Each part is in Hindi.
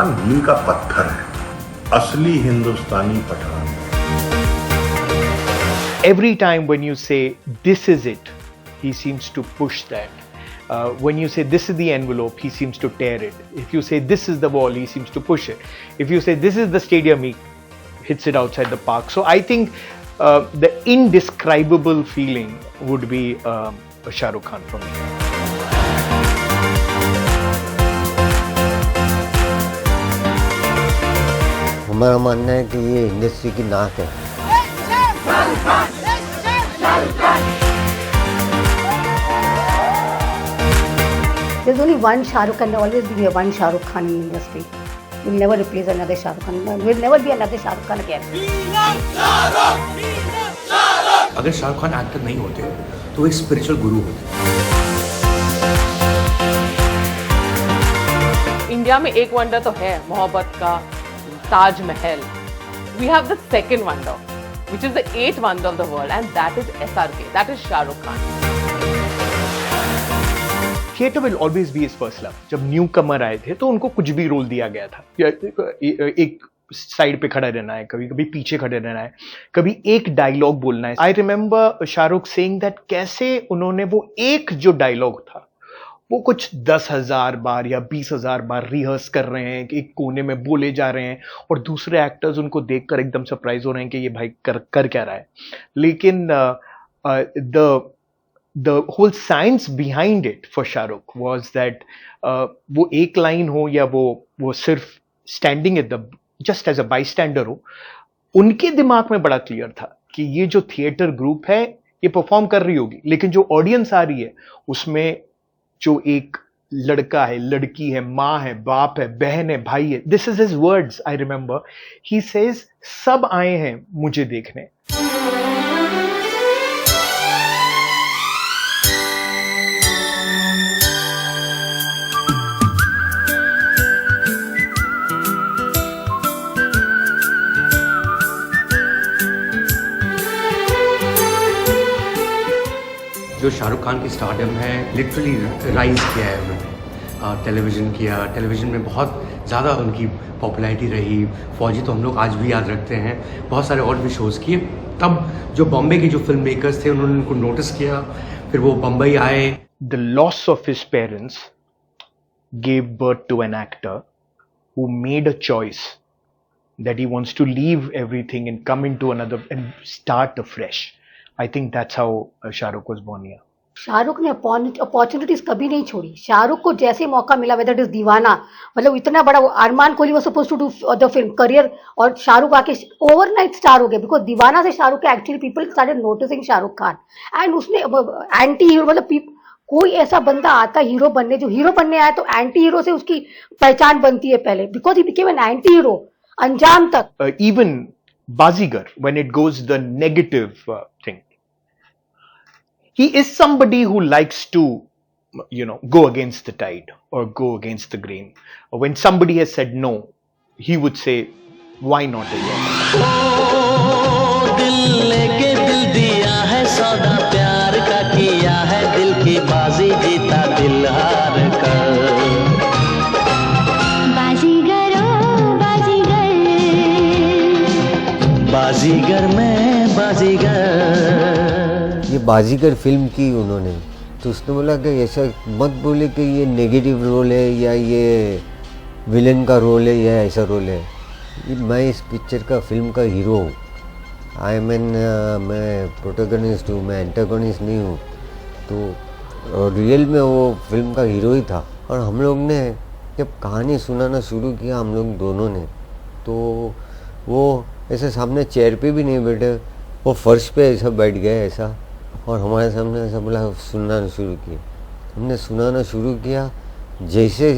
खान मील का पत्थर है, असली हिंदुस्तानी Pathan. Every time when you say this is it, he seems to push that. When you say this is the envelope, he seems to tear it. If you say this is the wall, he seems to push it. If you say this is the stadium, he hits it outside the park. So I think the indescribable feeling would be Shah Rukh Khan for me. हमारा मानना है कि ये इंडस्ट्री की नाक है। There's only one Shah Rukh Khan. There will always be one Shah Rukh Khan in the industry. We'll never replace another Shah Rukh Khan. There will never be another Shah Rukh Khan again. अगर शाहरुख खान एक्टर नहीं होते तो एक स्पिरिचुअल गुरु होते। इंडिया में एक वंडर तो है मोहब्बत का, Taj Mahal. We have the second wonder, which is the eighth wonder of the world, and that is SRK. That is Shah Rukh Khan. Theatre will always be his first love. जब न्यू कमर आए थे तो उनको कुछ भी रोल दिया गया था, एक साइड पे खड़ा रहना है, कभी कभी पीछे खड़े रहना है, कभी एक डायलॉग बोलना है। I remember Shahrukh saying that कैसे उन्होंने वो एक जो डायलॉग था वो कुछ 10,000 बार या 20,000 बार रिहर्स कर रहे हैं, एक कोने में बोले जा रहे हैं और दूसरे एक्टर्स उनको देखकर एकदम सरप्राइज हो रहे हैं कि ये भाई कर क्या रहा है। लेकिन the whole science behind it for Shahrukh was that वो एक लाइन हो या वो सिर्फ standing at the just as a bystander हो, उनके दिमाग में बड़ा क्लियर था कि ये जो थिएटर ग्रुप है ये परफॉर्म कर रही होगी, लेकिन जो ऑडियंस आ रही है उसमें जो एक लड़का है, लड़की है, माँ है, बाप है, बहन है, भाई है। This is his words. I remember he says सब आए हैं मुझे देखने। जो शाहरुख खान की स्टारडम है लिटरली राइज किया है उन्होंने। टेलीविज़न में बहुत ज़्यादा उनकी पॉपुलैरिटी रही। फौजी तो हम लोग आज भी याद रखते हैं। बहुत सारे और भी शोज़ किए। तब जो बॉम्बे के जो फिल्म मेकर्स थे उन्होंने उनको नोटिस किया, फिर वो बम्बई आए। The loss of his parents gave birth to an actor who made a choice that he wants to leave everything and come into another and start afresh. I think that's how Shahrukh was born here. Shahrukh ने अपॉर्चुनिटीज कभी नहीं छोड़ी। शाहरुख को जैसे मौका मिला, वेदर इट इज दीवाना, मतलब इतना बड़ा, Armaan Kohli was supposed to do the film career और शाहरुख आके ओवरनाइट स्टार हो गया बिकॉज दीवाना से शाहरुख के actually people started noticing Shahrukh Khan. And उसने एंटी हीरो, मतलब कोई ऐसा बंदा आता हीरो बनने, जो हीरो बनने आया तो एंटी हीरो से उसकी पहचान बनती है पहले, because he became an anti hero अंजाम तक। Even Bazigar, when it goes the negative thing, he is somebody who likes to, go against the tide or go against the grain. When somebody has said no, he would say, why not again? दिल लेके दिल दिया है सौदा प्यार का किया है, दिल की बाजी जीता दिल हार कर। बाजीगर ओ बाजीगर, बाजीगर में बाजीगर। ये बाजीगर फिल्म की उन्होंने, तो उसने बोला कि ऐसा मत बोले कि ये नेगेटिव रोल है या ये विलन का रोल है या ऐसा रोल है। मैं इस पिक्चर का फिल्म का हीरो हूँ। मैं प्रोटोगनिस्ट हूँ, मैं एंटागोनिस्ट नहीं हूँ। तो रियल में वो फिल्म का हीरो ही था। और हम लोग ने जब कहानी सुनाना शुरू किया, हम लोग दोनों ने, तो वो ऐसे सामने चेयर पे भी नहीं बैठे, वो फर्श पे ऐसा बैठ गए ऐसा, और हमारे सामने ऐसा बोला सुनाना शुरू किया। हमने सुनाना शुरू किया। जैसे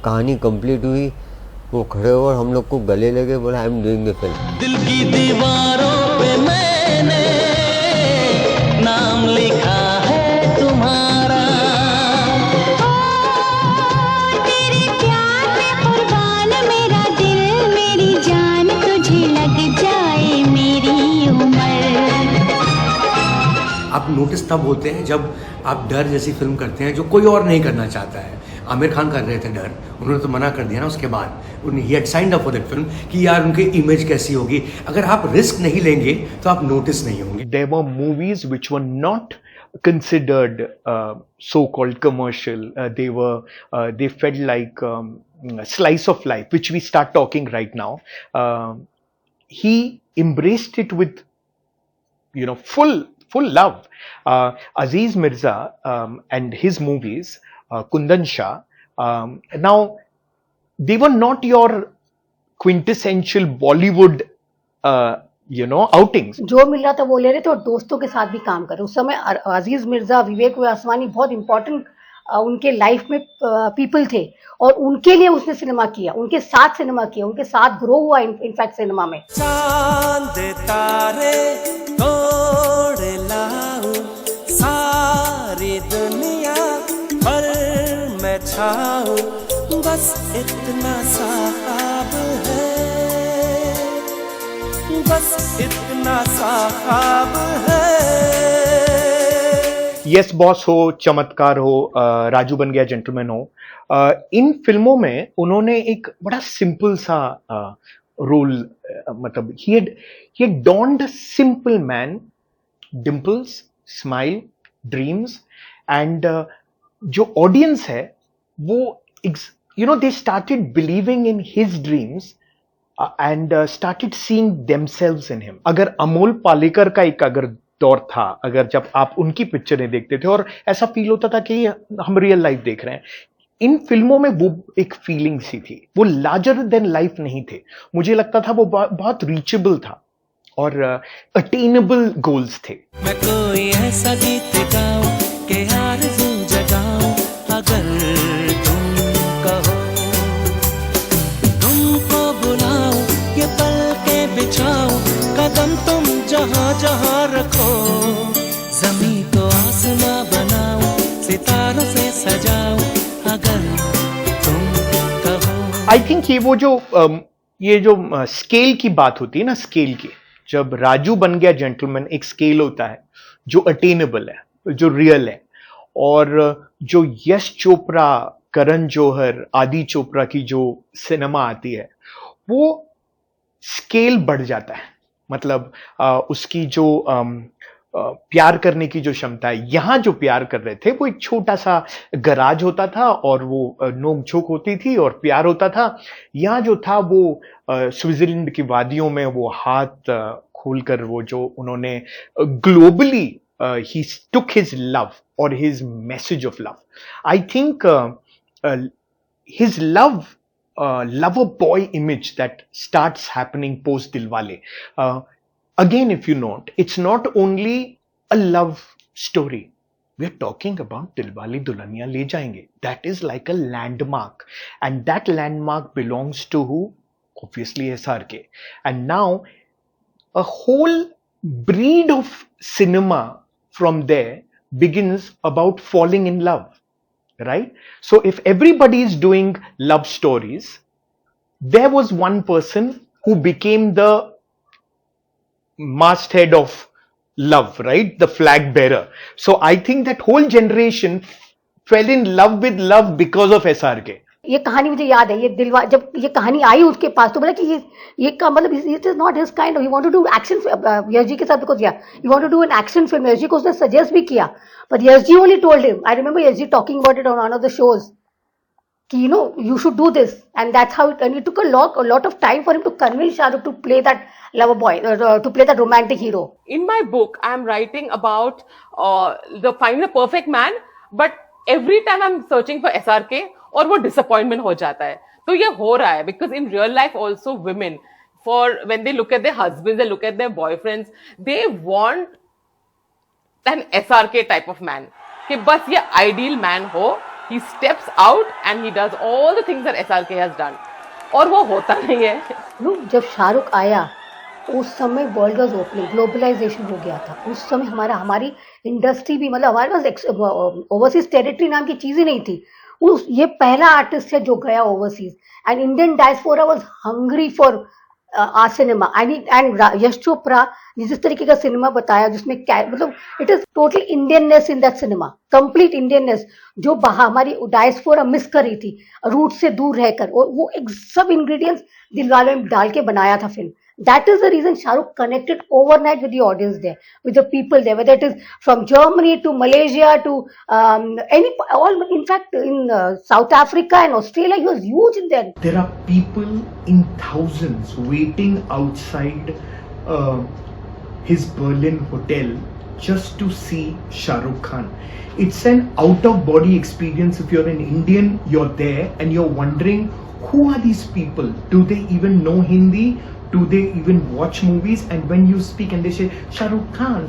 कहानी कंप्लीट हुई वो खड़े हुए और हम लोग को गले लगे, बोला I am doing the film. दिल की दीवारों पे मैंने नाम लिखा है तुम्हारा, तेरे प्यार में कुर्बान मेरा दिल मेरी जान, तुझे लग जाए मेरी उम्र। आप नोटिस तब होते हैं जब आप डर जैसी फिल्म करते हैं जो कोई और नहीं करना चाहता है। आमिर खान कर रहे थे डर, उन्होंने तो मना कर दिया ना उसके बाद, he had signed up for that film कि यार उनकी इमेज कैसी होगी, अगर आप रिस्क नहीं लेंगे तो आप नोटिस नहीं होंगे. There were movies which were not considered so-called commercial. They felt like a slice of life, which we start talking right now. He embraced it with, full love. Aziz Mirza and his movies, Kundan Shah. Now, they were not your quintessential Bollywood, outings. जो मिल रहा था वो ले रहे थे और दोस्तों के साथ भी काम कर रहे. उस समय अजीज मिर्जा, विवेक वासवानी बहुत इंपॉर्टेंट उनके लाइफ में पीपल थे और उनके लिए उसने सिनेमा किया, उनके साथ सिनेमा किया, उनके साथ ग्रो हुआ इनफैक्ट सिनेमा में. चांद तारे तोड़ लाऊं सारी दुनिया पर मैं छाऊं, बस इतना सा ख्वाब है, बस इतना सा ख्वाब है. यस बॉस हो, चमत्कार हो, राजू बन गया जेंटलमैन हो, इन फिल्मों में उन्होंने एक बड़ा सिंपल सा रोल, मतलब ही had donned a simple man, dimples, smile, dreams, and जो ऑडियंस है वो they started believing in his dreams and started seeing themselves in him. अगर अमोल पालेकर का एक अगर दौर था, अगर जब आप उनकी पिक्चरें देखते थे और ऐसा फील होता था कि हम रियल लाइफ देख रहे हैं, इन फिल्मों में वो एक फीलिंग सी थी, वो लार्जर देन लाइफ नहीं थे. मुझे लगता था वो बहुत रीचेबल था और अटेनेबल गोल्स थे. मैं कोई ऐसा गीत गाऊं कि आरज़ू जगाऊं, अगर तुम कहो तुमको बुलाऊं, ये पल के बिछाऊं, कदम तुम जहां जहां रखो, जमीन को आसमां बनाऊं, सितारों से सजाऊं, अगर तुम कहो. आई थिंक ये जो स्केल की बात होती है ना, स्केल की, जब राजू बन गया जेंटलमैन एक स्केल होता है जो अटेनेबल है, जो रियल है, और जो यश चोपड़ा, करण जौहर, आदि चोपड़ा की जो सिनेमा आती है, वो स्केल बढ़ जाता है. मतलब उसकी जो प्यार करने की जो क्षमता है, यहां जो प्यार कर रहे थे वो एक छोटा सा गराज होता था और वो नोक झोंक होती थी और प्यार होता था. यहां जो था वो स्विट्जरलैंड की वादियों में वो हाथ खोलकर वो जो उन्होंने globally he took his love or his message of love. I think his lover boy image that starts happening post Dilwale. Again, if you note, it's not only a love story. We're talking about Dilwale Dulhaniya Le Jayenge. That is like a landmark. And that landmark belongs to who? Obviously SRK. And now, a whole breed of cinema from there begins about falling in love, right? So if everybody is doing love stories, there was one person who became the masthead of love, right? The flag bearer. So I think that whole generation fell in love with love because of SRK. ये कहानी मुझे याद है, ये दिलवा जब ये कहानी आई उसके पास तो बोला कि ये का मतलब it is not his kind of, he want to do action Yash ji के साथ, because he want to do an action film. Yash ji को उसने सजेस्ट भी किया, but Yash ji only told him, I remember Yash ji talking about it on one of the shows कि you should do this, and that's how it, and it took a lot of time for him to convince Shahrukh to play that lover boy, to play that romantic hero. In my book, I'm writing about the finding the perfect man, but every time I'm searching for SRK, और वो disappointment हो जाता है. तो ये हो रहा है because in real life also women, for when they look at their husbands, they look at their boyfriends, they want an SRK type of man. कि बस ये ideal man हो, he steps out and he does all the things that SRK has done. और वो होता नहीं है. जब शाहरुख आया उस समय वर्ल्ड वाज ओपनिंग, ग्लोबलाइजेशन हो गया था. उस समय हमारी इंडस्ट्री भी, मतलब हमारे पास ओवरसीज टेरिटरी नाम की चीज ही नहीं थी. ये पहला आर्टिस्ट है जो गया overseas, and Indian diaspora was hungry for our cinema. And Yash Chopra ने जिस तरीके का सिनेमा बताया, जिसमें मतलब it is total Indianness in that cinema, complete Indianness, जो हमारी डायस्पोरा मिस कर रही थी रूट से दूर रहकर, और वो एक सब इंग्रेडिएंट्स दिलवाले में डाल के बनाया था film. That is the reason Shah Rukh connected overnight with the audience there, with the people there, whether it is from Germany to Malaysia to in fact in South Africa and Australia, he was huge in there. There are people in thousands waiting outside his Berlin hotel just to see Shah Rukh Khan. It's an out-of-body experience. If you're an Indian, you're there and you're wondering, who are these people? Do they even know Hindi? Do they even watch movies? And when you speak and they say Shah Rukh Khan,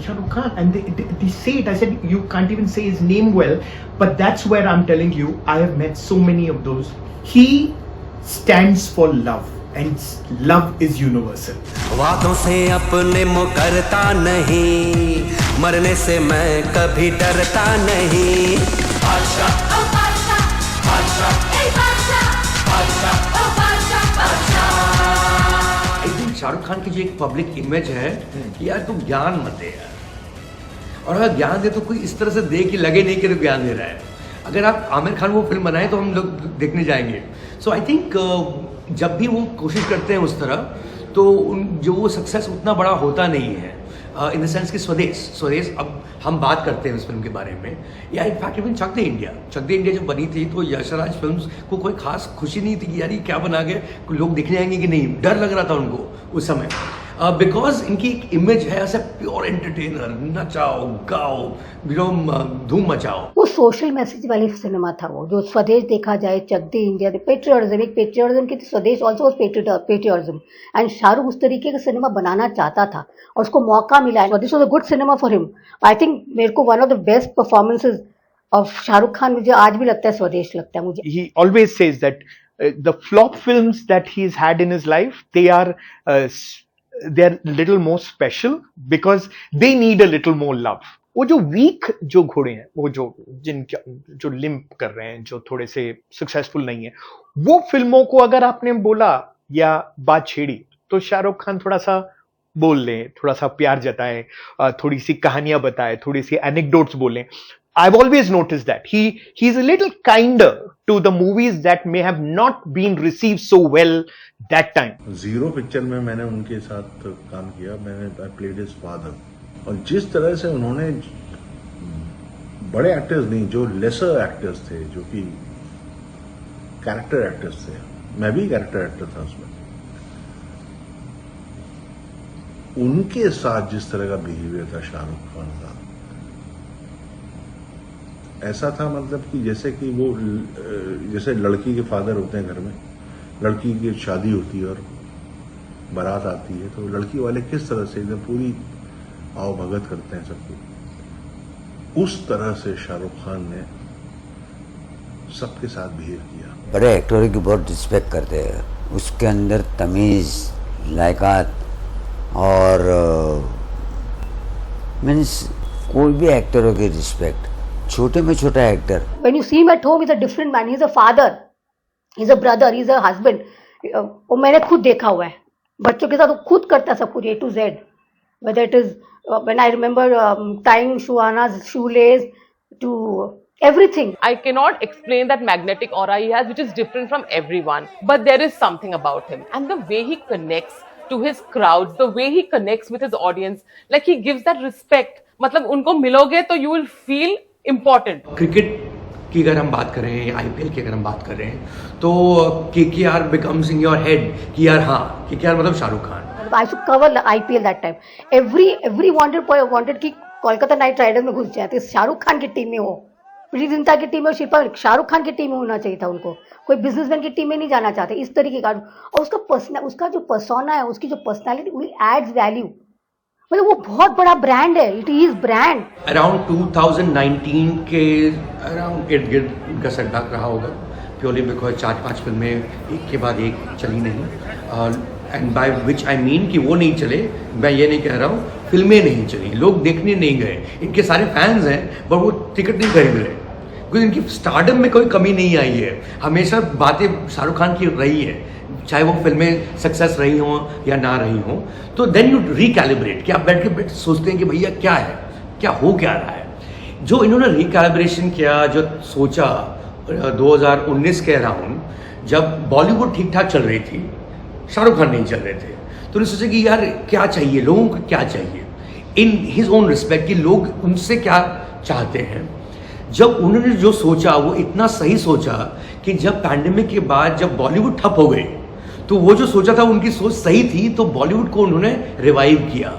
and they say it, I said, you can't even say his name well, but that's where I'm telling you, I have met so many of those. He stands for love, and love is universal. वादों से अपने मुकरता नहीं, मरने से मैं कभी डरता नहीं. बादशाह ओ बादशाह, बादशाह ए बादशाह, बादशाह ओ बादशाह, बादशाह. आई थिंक शाहरुख खान की जो एक पब्लिक इमेज है कि यार तू ज्ञान मत दे यार, और अगर ज्ञान दे तो कोई इस तरह से दे कि लगे नहीं कि तो ज्ञान दे रहा है. अगर आप आमिर खान वो फिल्म बनाए तो हम लोग देखने जाएंगे. सो आई थिंक जब भी वो कोशिश करते हैं उस तरह, तो जो वो सक्सेस उतना बड़ा होता नहीं है. इन द सेंस कि स्वदेश अब हम बात करते हैं उस फिल्म के बारे में, या इनफैक्ट इवन चक दे इंडिया जब बनी थी तो यशराज फिल्म्स को कोई खास खुशी नहीं थी कि यार ये क्या बना गए, लोग देखने आएंगे कि नहीं, डर लग रहा था उनको उस समय, बिकॉज इनकी एक इमेज है ऐसे प्योर एंटरटेनर, नचाओ गाओ, धूम मचाओ. वो सोशल मैसेज वाली सिनेमा था वो, जो स्वदेश देखा जाए, चक दे इंडिया, पेट्रियटिज्म की, स्वदेश also was patriotism, and Shahrukh उस तरीके का सिनेमा बनाना चाहता था और उसको मौका मिला. This was a good cinema for him. I think मेरे को one of the best performances of Shahrukh Khan मुझे आज भी लगता है स्वदेश लगता है मुझे. He always says that the flop films that he's had in his life, they're little more special because they need a little more love. वो जो वीक जो घोड़े हैं, वो जो लिम्प कर रहे हैं, जो थोड़े से सक्सेसफुल नहीं है, वो फिल्मों को अगर आपने बोला या बात छेड़ी तो शाहरुख खान थोड़ा सा बोल लें, थोड़ा सा प्यार जताए, थोड़ी सी कहानियां बताए, थोड़ी सी एनेक्डोट्स बोलें. I've always noticed that he's a little kinder to the movies that may have not been received so well that time. Zero picture में मैंने उनके साथ काम किया, मैंने प्लेड हिज फादर, और जिस तरह से उन्होंने बड़े एक्टर्स नहीं, जो लेसर एक्टर्स थे, जो कि कैरेक्टर एक्टर्स थे, मैं भी कैरेक्टर एक्टर था उसमें, उनके साथ जिस तरह का बिहेवियर था शाहरुख खान का, ऐसा था मतलब कि जैसे कि वो जैसे लड़की के फादर होते हैं घर में, लड़की की शादी होती है और बारात आती है, तो लड़की वाले किस तरह से एकदम पूरी आओ भगत करते हैं सबको, उस तरह से शाहरुख खान ने सबके साथ बिहेव किया. बड़े एक्टरों की बहुत रिस्पेक्ट करते हैं, उसके अंदर तमीज़, लायकात, और मीन्स कोई भी एक्टरों की रिस्पेक्ट, छोटे में छोटा actor. When you see him at home, he's a different man. He's a father, he's a brother, he's a husband. वो मैंने खुद देखा हुआ है, बच्चों के साथ वो खुद करता सब कुछ A to Z. Whether it is when I remember tying Shuana's shoelace to everything. I cannot explain that magnetic aura he has, which is different from everyone. But there is something about him, and the way he connects to his crowds, the way he connects with his audience, like he gives that respect. मतलब उनको मिलोगे तो you will feel important. Cricket की अगर हम बात करें, आईपीएल की अगर हम बात करें, तो KKR becomes in your head कि यार हाँ, केकेआर मतलब Shahrukh Khan. I used to cover IPL that time. Every wanted कि कोलकाता नाइट राइडर्स में घुस जाते, शाहरुख खान की टीम में हो, प्रीति जिंटा की टीम में, शिल्पा, शाहरुख खान की टीम में होना चाहिए था उनको. कोई बिजनेसमैन की टीम में नहीं जाना चाहते, इस तरीके का. और उसका जो पर्सोना है, उसकी जो पर्सनालिटी, वो एड्स वैल्यू. मतलब वो बहुत बड़ा ब्रांड है, इट इज ब्रांड. अराउंड 2019 के अराउंड इर्द गिर्द इनका सेटबैक रहा होगा, प्योरली बिकॉज 4-5 फिल्में एक के बाद एक चली नहीं. And by which I mean कि वो नहीं चले, मैं ये नहीं कह रहा हूँ फिल्में नहीं चली, लोग देखने नहीं गए. इनके सारे फैंस हैं पर वो टिकट नहीं खरीद रहे, क्योंकि इनकी स्टारडम में कोई कमी नहीं आई है. हमेशा बातें शाहरुख खान की रही है, चाहे वो फिल्में सक्सेस रही हों या ना रही हों, तो देन यू रिकैलिब्रेट, कि आप बैठ के सोचते हैं कि भैया क्या है, क्या हो क्या रहा है। जो इन्होंने रिकैलिब्रेशन किया, जो सोचा 2019 के अराउंड, जब बॉलीवुड ठीक ठाक चल रही थी, शाहरुख खान नहीं चल रहे थे, तो उन्होंने सोचा कि यार क्या चाहिए, लोगों को क्या चाहिए इन हिज ओन रिस्पेक्ट, कि लोग उनसे क्या चाहते हैं। जब उन्होंने जो सोचा वो इतना सही सोचा कि जब पैंडेमिक के बाद जब बॉलीवुड ठप हो गई, तो वो जो सोचा था उनकी सोच सही थी, तो बॉलीवुड को उन्होंने रिवाइव किया।